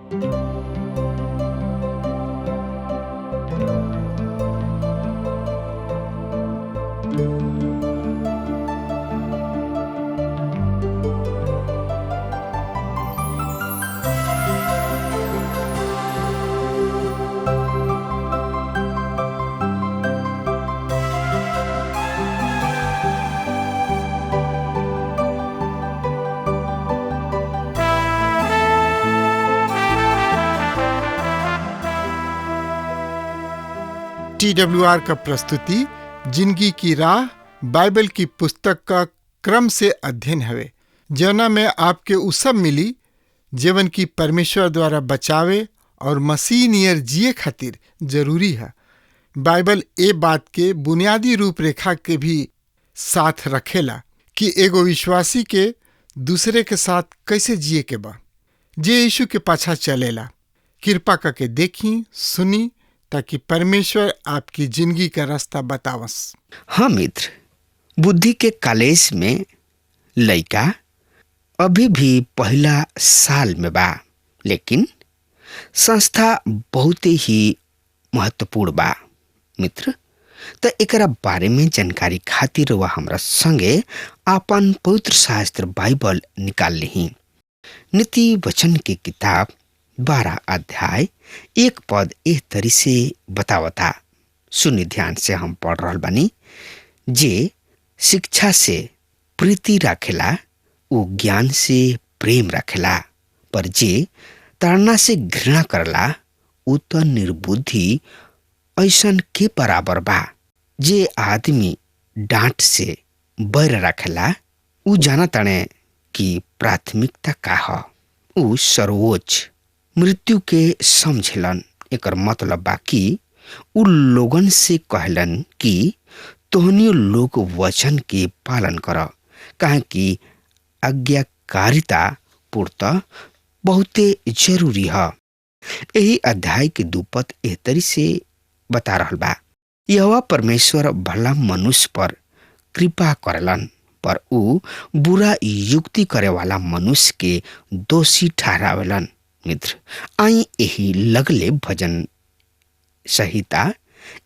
TWR का प्रस्तुति जिंदगी की राह बाइबल की पुस्तक का क्रम से अध्ययन हवे, जौना में आपके उ सब मिली जीवन की परमेश्वर द्वारा बचावे और मसीह नियर जिए खातिर जरूरी है। बाइबल ए बात के बुनियादी रूपरेखा के भी साथ रखेला कि एगो विश्वासी के दूसरे के साथ कैसे जिए के बा। जे यीशु के पाछा चलेला, कृपा करके देखी सुनी ताकि परमेश्वर आपकी जिंदगी का रास्ता बतावस। हाँ मित्र, बुद्धि के कॉलेज में लइका अभी भी पहला साल में बा, लेकिन संस्था बहुत ही महत्वपूर्ण बा। मित्र, तो एकरा बारे में जानकारी खातिर वह हमरा संगे आपन पवित्र शास्त्र बाइबल निकाल ली। नीति वचन की किताब 12 अध्याय 1 पद एह तरी से बतावता। सुनि ध्यान से, हम पढ़ रहल बानी। जे शिक्षा से प्रीति रखेला वो ज्ञान से प्रेम रखेला, पर जे ताड़ना से घृणा करला वो तो निर्बुद्धि ऐसन के बराबर बा। जे आदमी डांट से बैर रखेला उ जाना तने कि प्राथमिकता का ह। उ सर्वोच्च मृत्यु के समझलन। एकर मतलब बा कि उ लोगन से कहलन कि तोहनियो लोग वचन के पालन कर, काहे कि आज्ञाकारिता पूर्णतः बहुते जरूरी है। यही अध्याय के 2 पद एह तरी से बता रहल बा। यहोवा परमेश्वर भला मनुष्य पर कृपा करलन, पर उ बुरा युक्ति करे वाला मनुष्य के दोषी ठहरावेलन। मित्र, आई यही लगले भजन संहिता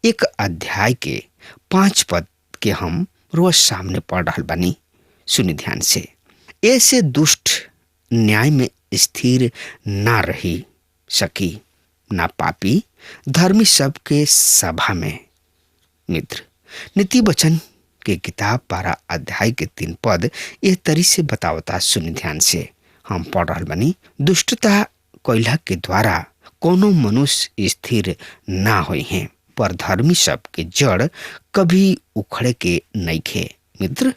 1 अध्याय के 5 पद के हम रोज सामने पढ़ रहल बानी। सुनि ध्यान से। ऐसे दुष्ट न्याय में स्थिर ना रही सकी, ना पापी धर्मी सब के सभा में। मित्र, नीति वचन के किताब 12 अध्याय के 3 पद यह तरी से बतावता। सुनि ध्यान से, हम पढ़ रहल बानी। दुष्टता कोयला के द्वारा कोनो मनुष्य स्थिर ना होई हैं, पर धर्मी सब के जड़ कभी उखड़े के नहीं खे। मित्र,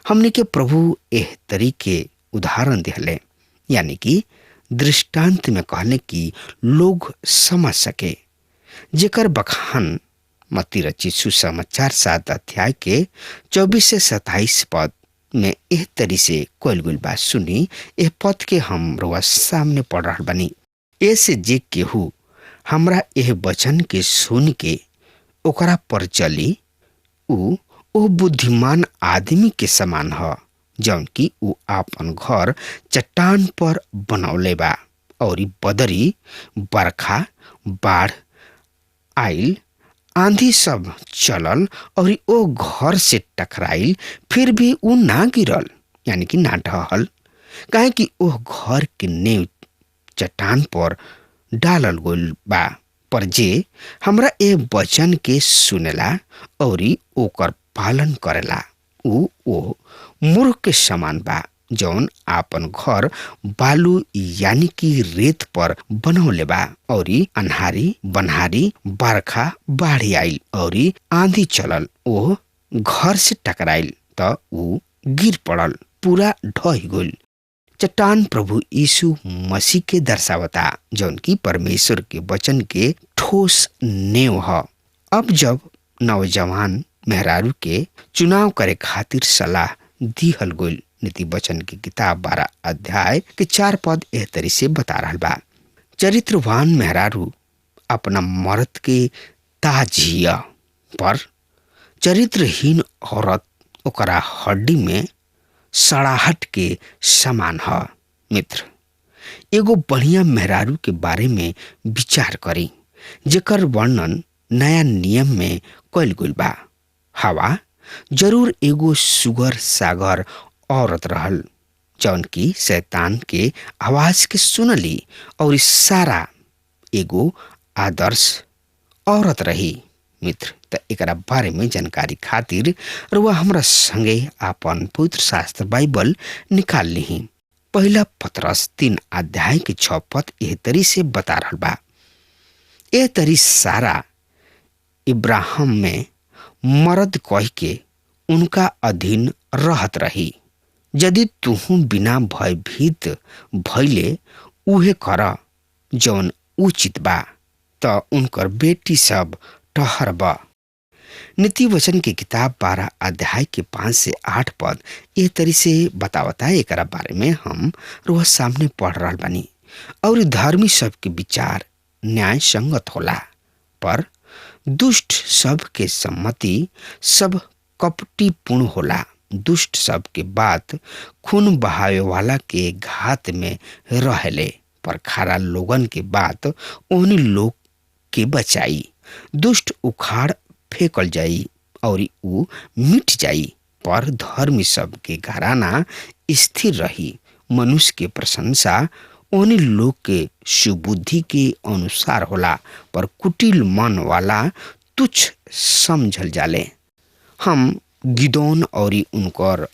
हमने के प्रभु एह तरीके उदाहरण दिहले, यानी कि दृष्टांत में कहले कि लोग समझ सके। जेकर बखान मत्ती रचित सुसमाचार 7 अध्याय के 24 से 27 पद में एह तरी से कोयल गुल बात सुनी। एह पद के हम रोज सामने पढ़ रहा बनी। ऐसे जे केहू हमरा एह वचन के सुन के ओकरा पर चली, उ बुद्धिमान आदमी के समान ह, जौन कि उ आपन घर चट्टान पर बनौले बा, और बदरी बरखा बाढ़ आइल आंधी सब चलल और ओ घर से टकराइल, फिर भी उ ना गिरल, यानी कि ना ढहल, काहे कि ओ घर के नींव चट्टान पर डालल गइल बा। पर जे हमरा ए वचन के सुनेला और ओकर पालन करेला, उ ओ मूर्ख के समान बा, जौन आपन घर बालू यानी कि रेत पर बनौले बा, और अन्हारी बनहारी बरखा बाढ़ी आइल और आंधी चलल, ओ घर से टकराइल त उ गिर पड़ल, पूरा ढह गइल। चट्टान प्रभु यीशु मसीह के दर्शावता, जौन की परमेश्वर के वचन के ठोस नेव ह। अब जब नौजवान मेहरारू के चुनाव करे खातिर सलाह दिहल गइल, नीति वचन की किताब 12 अध्याय के 4 पद एह तरी से बता रहल बा। चरित्रवान मेहरारू अपना मर्द के ताजिया, पर चरित्रहीन औरत ओकरा हड्डी में सड़ाहट के समान ह। मित्र, एगो बढ़िया मेहरारू के बारे में विचार करी जेकर वर्णन नया नियम में कइल गइल बा। हवा जरूर एगो सुगर सागर औरत रहल जौन की शैतान के आवाज के सुनली और सारा एगो आदर्श औरत रही। मित्र, त एकरा बारे में जानकारी खातिर रुआ हमरा संगे आपन पवित्र शास्त्र बाइबल निकाल ली। पहला पतरस 3 अध्याय के 6 पद एह तरी से बता रहल बा। एह तरी सारा इब्राहिम में मर्द कह के उनका अधीन रहत रही। यदि तुहू बिना भयभीत भइले उहे कर जौन उचित बा त उनकर बेटी सब ठहर बा। नीति वचन की किताब 12 अध्याय के 5 से 8 पद ये तरी से बतावता है। एकरा बारे में हम रोज सामने पढ़ रहल बानी। और धर्मी सब के विचार न्याय संगत होला, पर दुष्ट सब के सम्मति सब कपटीपूर्ण होला। दुष्ट सब के बात खून बहावे वाला के घात में रहेले, पर खरा लोगन के बात उन लोग के बचाई। दुष्ट उखाड़ फेंकल जाई और ऊ मिट जाई, पर धर्मी सब के घराना स्थिर रही। मनुष्य के प्रशंसा उन लोग के सुबुद्धि के अनुसार होला, पर कुटिल मन वाला तुच्छ समझल जाले। हम गिदोन और उनकर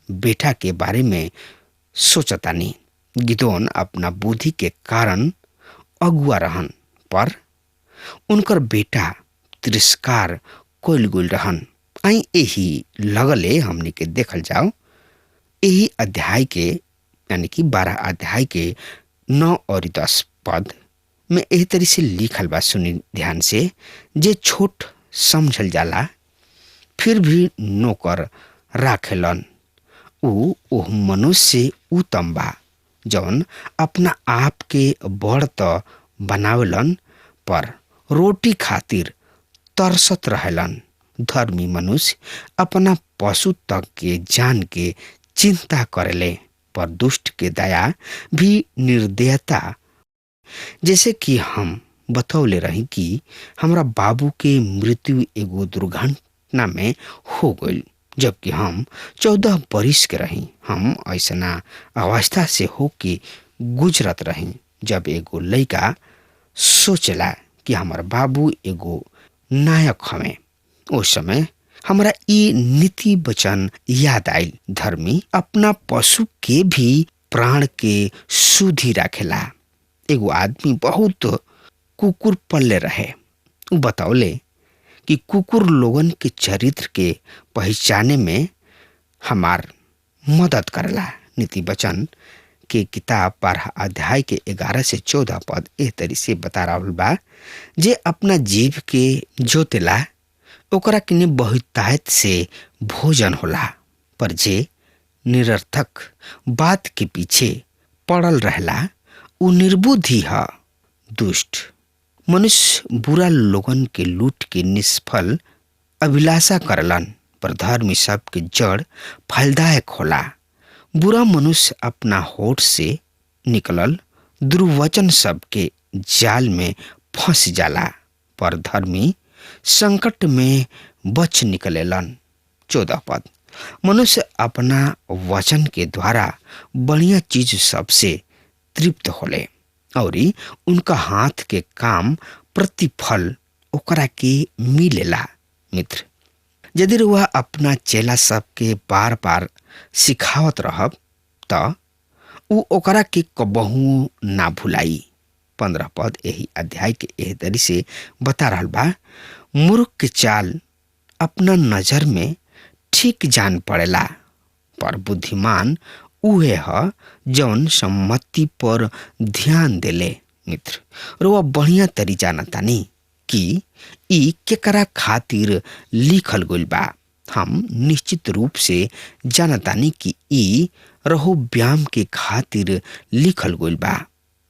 बेटा के बारे में सोचतानी। गिदोन अपना बुद्धि के कारण अगुआ रहन, पर उनकर बेटा तिरस्कार कोइल गुल रहन। आई यही लगले हमने के देखल जाओ यही अध्याय के यानी कि 12 अध्याय के 9 और 10 पद में एही तरी से लिखल बा। सुनी ध्यान से। जे छोट समझल जाला फिर भी नौकर राखेलन, ऊ ओह मनुष्य से उत्तम बा जौन अपना आप के बड़ त बनावेलन, पर रोटी खातिर तरसत रहेलन। धर्मी मनुष्य अपना पशु तक के जान के चिंता करेले, पर दुष्ट के दया भी निर्दयता। जैसे कि हम बतौले रही कि हमरा बाबू के मृत्यु एगो दुर्घटना में हो गई जबकि हम 14 बरिस के रही। हम ऐसा अवस्था से होके गुजरत रही जब एगो लड़का सोचला कि हमार बाबू एगो नायक हमें। उस समय हमरा ई नीति वचन याद आयल, धर्मी अपना पशु के भी प्राण के सुधि राखेला। एगो आदमी बहुत कुकुर पल्ले रहे। उ बतौले कि कुकुर लोगन के चरित्र के पहचाने में हमार मदद करला। नीति वचन के किताब 12 अध्याय के 11 से 14 पद एह तरी से बता रहल बा। जे अपना जीव के जोतेला ओकरा किने बहुतायत से भोजन होला, पर जे निरर्थक बात के पीछे पड़ल रहला उ निर्बुद्धि ह। दुष्ट मनुष्य बुरा लोगन के लूट के निष्फल अभिलाषा करलन, पर धर्मी सब के जड़ फलदायक होला। बुरा मनुष्य अपना होठ से निकलल दुर्वचन सब के जाल में फंस जाला, पर धर्मी संकट में बच निकलेलन। 14 पद मनुष्य अपना वचन के द्वारा बढ़िया चीज सबसे तृप्त होले और उनका हाथ के काम प्रतिफल ओकरा के मिलेला। मित्र, यदि वह अपना चेला सब के बार बार सिखावत रहब त उ ओकरा के कबहू ना भुलाई। 15 पद यही अध्याय के एह तरी से बता रहल बा। मूर्ख के चाल अपना नजर में ठीक जान पड़ेला, पर बुद्धिमान उहे ह जौन सम्मति पर ध्यान देले। मित्र, रोवा बढ़िया तरी जानतानी कि ई केकरा खातिर लिखल गइल बा। हम निश्चित रूप से जानतानी कि ई रहोब्याम के खातिर लिखल गइल बा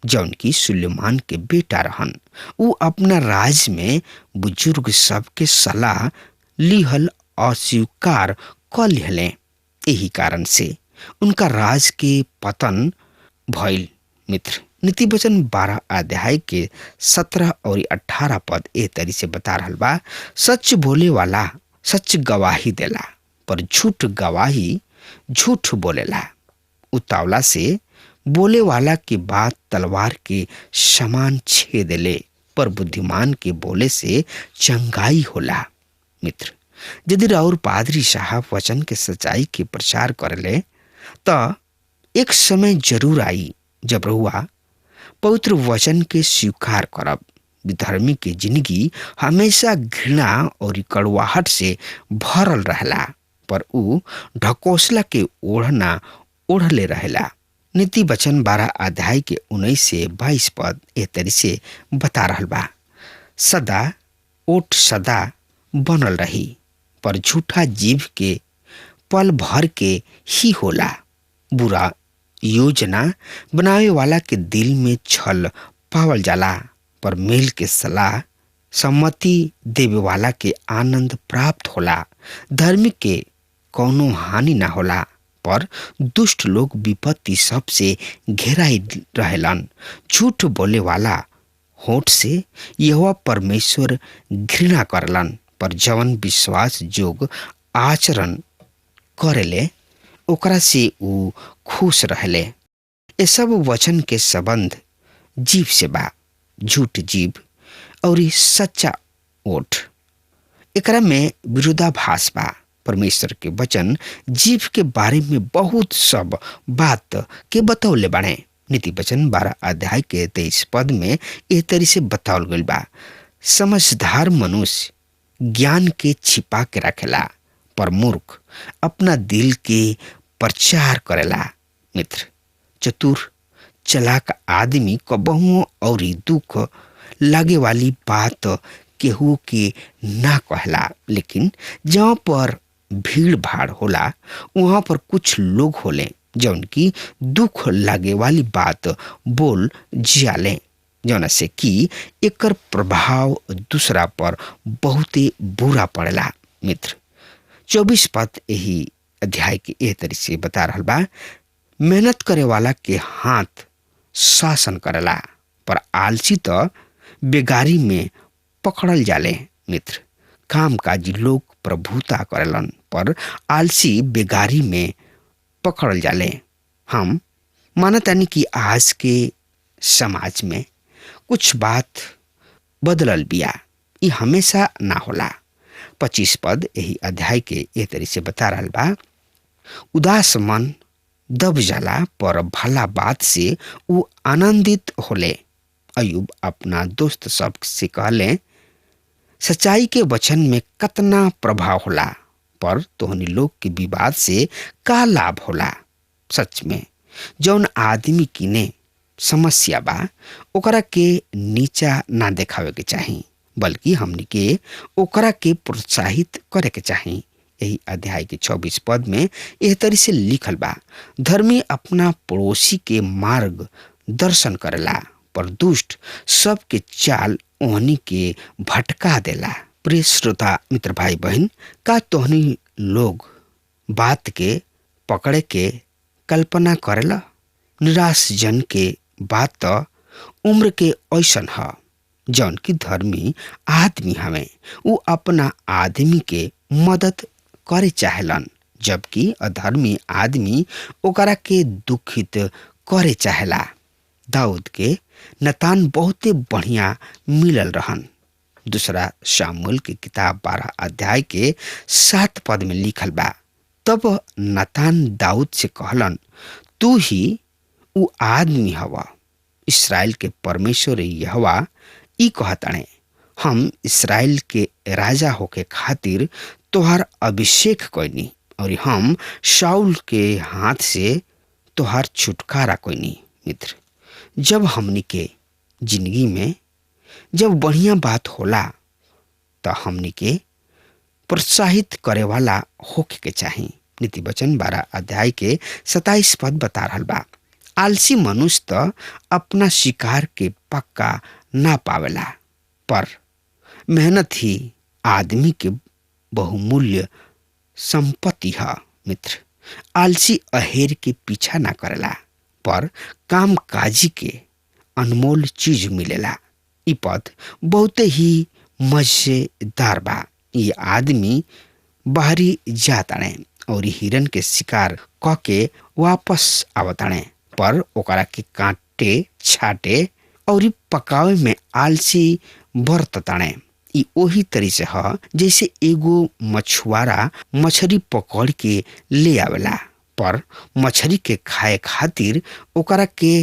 जौन की सुलेमान के बेटा रहन। उ अपना राज में बुजुर्ग सबके सलाह लिहल अस्वीकार क लिहले। यही कारण से उनका राज के पतन भइल। मित्र, नीति वचन 12 अध्याय के 17 और 18 पद ए तरी से बता रहल बा, सच बोले वाला सच गवाही देला, पर झूठ गवाही झूठ बोलेला। उतावला से बोले वाला की बात तलवार के समान छेदेले, पर बुद्धिमान के बोले से चंगाई होला। मित्र, यदि राउर पादरी साहब वचन के सच्चाई के प्रचार करले तो एक समय जरूर आई जब रहुआ पवित्र वचन के स्वीकार करब। विधर्मी के जिंदगी हमेशा घृणा और कड़वाहट से भरल रहला, पर ऊ ढकोसला के ओढ़ना ओढ़ले रहेला। नीति वचन 12 अध्याय के 19 से 22 पद ए तरी से बता रहल बा, सदा ओठ सदा बनल रही, पर झूठा जीव के पल भर के ही होला। बुरा योजना बनावे वाला के दिल में छल पावल जाला, पर मेल के सलाह सम्मति देवे वाला के आनंद प्राप्त होला। धार्मिक के कौनो हानि ना होला, पर दुष्ट लोग विपत्ति सबसे घेराई रहेलन। झूठ बोले वाला होठ से यहोवा परमेश्वर घृणा करलन, पर जवन विश्वास जोग आचरण करेले ओकरा से ऊ खुश रहले। ये सब वचन के संबंध जीव से बा, झूठ जीव और सच्चा ओठ, एकरा में विरोधाभास बा। परमेश्वर के वचन जीव के बारे में बहुत सब बात के बतौले बाणे। नीति वचन 12 अध्याय के 23 पद में ए तरी से बतावल गइल बा, समझदार मनुष्य ज्ञान के छिपा के रखेला, पर मूर्ख अपना दिल के प्रचार करेला। मित्र, चतुर चलाक आदमी कबहुओ और दुख लागे वाली बात केहू के ना कहला, लेकिन जहाँ पर भीड़ भाड़ होला वहां पर कुछ लोग होले जौन की दुख लागे वाली बात बोल जियाले, जौन से कि एकर प्रभाव दूसरा पर बहुते बुरा पड़ेला। मित्र, 24 पद यही अध्याय के एह तरी से बता रहल बा, मेहनत करे वाला के हाथ शासन करेला, पर आलसी तो बेगारी में पकड़ल जाले। मित्र, कामकाजी लोग प्रभुता करेलन, पर आलसी बेगारी में पकड़ल जाले। हम मानतानी कि आज के समाज में कुछ बात बदलल बिया, ये हमेशा ना होला। 25 पद यही अध्याय के ए तरी से बता रहल बा, उदास मन दब जाला, पर भला बात से ऊ आनंदित होले। अयुब अपना दोस्त सब से कहले, सच्चाई के वचन में कतना प्रभाव होला, पर तोहनी लोग के विवाद से का लाभ होला। सच में जौन आदमी किने समस्या बा ओकरा के नीचा ना देखावे के चाही, बल्कि हमनी के ओकरा के प्रोत्साहित करे के चाही। यही अध्याय के 24 पद में एह तरी से लिखल बा, धर्मी अपना पड़ोसी के मार्ग दर्शन करेला, पर दुष्ट सबके चाल ओहनी के भटका देला। प्रिय श्रोता मित्र भाई बहन, का तोहनी लोग बात के पकड़े के कल्पना करेला? निराश जन के बात तो उम्र के ऐसन ह जौन की धर्मी आदमी हमें ऊ अपना आदमी के मदद करे चाहेलन, जबकि अधर्मी आदमी ओकरा के दुखित करे चाहेला। दाऊद के नतान बहुते बढ़िया मिलल रहन। दूसरा शामुएल की किताब 12 अध्याय के 7 पद में लिखल बा, तब नतान दाऊद से कहलन, तू ही ऊ आदमी हवा। इस्राएल के परमेश्वर यहोवा ई कहताणे, हम इस्राएल के राजा होके खातिर तोहार अभिषेक कइनी, और हम शाऊल के हाथ से तोहार छुटकारा कइनी। मित्र, जब हमनी के जिंदगी में जब बढ़िया बात होला तो हमनी के प्रोत्साहित करे वाला होके के चाही। नीति वचन 12 अध्याय के 27 पद बता रहल बा, आलसी मनुष्य तो अपना शिकार के पक्का ना पावेला, पर मेहनत ही आदमी के बहुमूल्य संपत्ति है। मित्र, आलसी अहेर के पीछा ना करेला, पर काम काजी के अनमोल चीज मिलेला। इ पद बहुत ही मजेदार बा। ये आदमी बाहरी जाताणे और हिरन के शिकार क के वापस आवताणे, पर ओकरा के काटे छाटे और पकावे में आलसी बरतताणे। इ ओही तरी से ह जैसे एगो मछुआरा मछली पकड़ के ले आवेला, पर मछली के खाए खातिर ओकरा के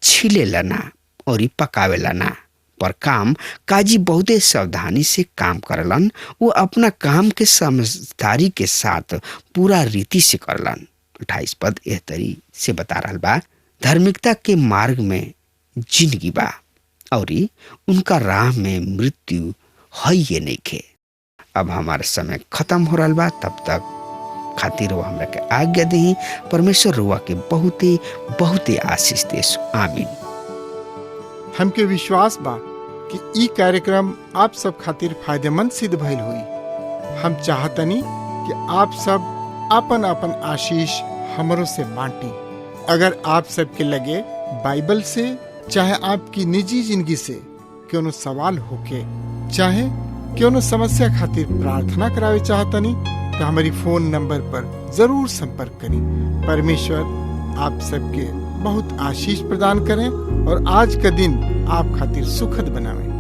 छीलेला ना और पकावेला ना। पर काम काजी बहुते सावधानी से काम करलन। वो अपना काम के समझदारी के साथ पूरा रीति से करलन। 28 पद एह तरी से बता रहल बा, धार्मिकता के मार्ग में जिंदगी बा और उनका राह में मृत्यु है ये नहीं खे। अब हमारा समय खत्म हो रहा बा, तब तक खातिर वो हमरा के आज्ञा दी। परमेश्वर रुआ के बहुते बहुते आशीष देस। आमीन। हमके विश्वास बा कि ई कार्यक्रम आप सब खातिर फायदेमंद सिद्ध भइल हुई। हम चाहतनी कि आप सब अपन अपन आशीष हमरों से बांटी। अगर आप सब के लगे बाइबल से चाहे आपकी निजी जिंदगी से कोनो सवाल होके चाहे कोनो समस्या खातिर प्रार्थना करावे चाहतनी तो हमारी फोन नंबर पर जरूर संपर्क करें। परमेश्वर आप सबके बहुत आशीष प्रदान करें और आज का दिन आप खातिर सुखद बनावें।